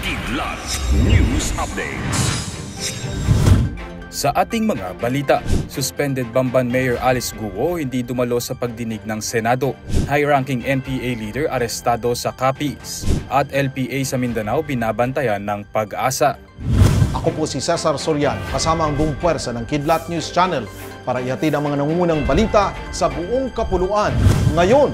Kidlat News Updates. Sa ating mga balita, suspended Bamban Mayor Alice Guo hindi dumalo sa pagdinig ng Senado. High-ranking NPA leader arestado sa Capiz. At LPA sa Mindanao binabantayan ng Pag-asa. Ako po si Cesar Soriano, kasama ang buong puwersa ng Kidlat News Channel para ihatid ang mga nangungunang balita sa buong kapuluan. Ngayon,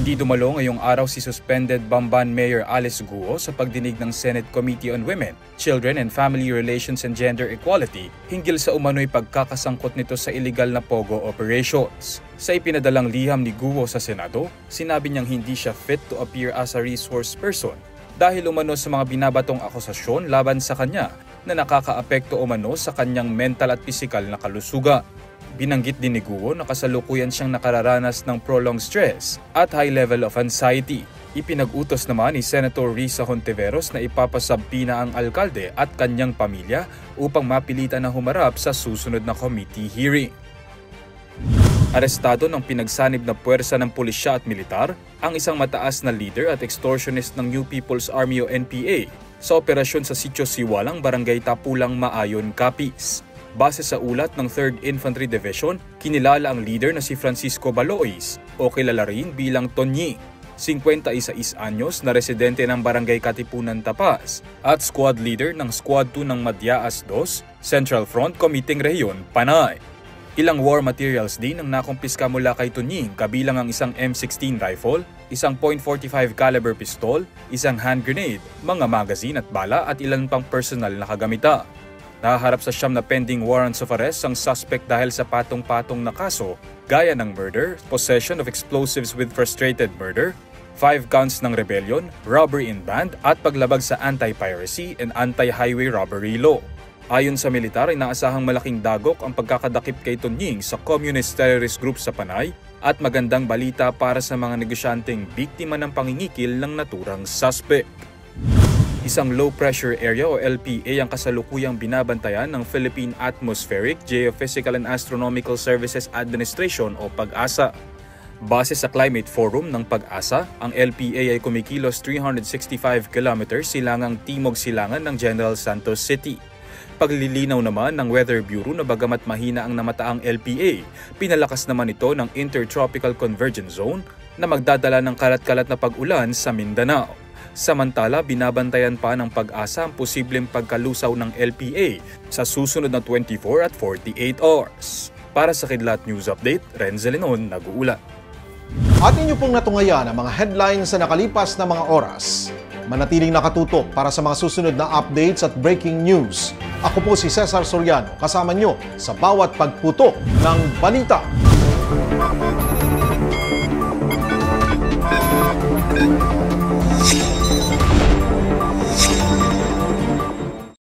hindi dumalo ngayong araw si suspended Bamban Mayor Alice Guo sa pagdinig ng Senate Committee on Women, Children and Family Relations and Gender Equality hinggil sa umano'y pagkakasangkot nito sa illegal na POGO operations. Sa ipinadalang liham ni Guo sa Senado, sinabi niyang hindi siya fit to appear as a resource person dahil umano sa mga binabatong akusasyon laban sa kanya na nakakaapekto umano sa kanyang mental at pisikal na kalusugan. Binanggit din ni Guo na kasalukuyan siyang nakararanas ng prolonged stress at high level of anxiety. Ipinag-utos naman ni Senator Risa Hontiveros na ipapasabpina ang alkalde at kanyang pamilya upang mapilitan na humarap sa susunod na committee hearing. Arestado ng pinagsanib na puwersa ng pulisya at militar ang isang mataas na leader at extortionist ng New People's Army o NPA sa operasyon sa Sitio Siwalang, Barangay Tapulang, Maayon, Capiz. Base sa ulat ng 3rd Infantry Division, kinilala ang leader na si Francisco Balois o kilala rin bilang Tonyi, 51 anyos na residente ng Barangay Katipunan, Tapas at squad leader ng Squad 2 ng Madyaas 2, Central Front Committee Rehiyon, Panay. Ilang war materials din ang nakumpiska mula kay Tonyi, kabilang ang isang M16 rifle, isang .45 caliber pistol, isang hand grenade, mga magazine at bala at ilan pang personal na kagamitan. Nahaharap sa 9 na pending warrants of arrest ang suspect dahil sa patong-patong na kaso gaya ng murder, possession of explosives with frustrated murder, 5 counts ng rebellion, robbery in band at paglabag sa anti-piracy and anti-highway robbery law. Ayon sa militar ay naasahang malaking dagok ang pagkakadakip kay Tonying sa communist terrorist group sa Panay at magandang balita para sa mga negosyanteng biktima ng pangingikil ng naturang suspect. Isang low-pressure area o LPA ang kasalukuyang binabantayan ng Philippine Atmospheric, Geophysical and Astronomical Services Administration o Pag-asa. Base sa Climate Forum ng Pag-asa, ang LPA ay kumikilos 365 km silangang timog-silangan ng General Santos City. Paglilinaw naman ng Weather Bureau na bagamat mahina ang namataang LPA, pinalakas naman ito ng Intertropical Convergence Zone na magdadala ng kalat-kalat na pag-ulan sa Mindanao. Samantala, binabantayan pa ng Pag-asa ang posibleng pagkalusaw ng LPA sa susunod na 24 at 48 hours. Para sa Kidlat News Update, Renzel Lenon, nag-uulat. At inyo pong natungayan ang mga headlines sa nakalipas na mga oras. Manatiling nakatutok para sa mga susunod na updates at breaking news. Ako po si Cesar Soriano, kasama nyo sa bawat pagputok ng balita.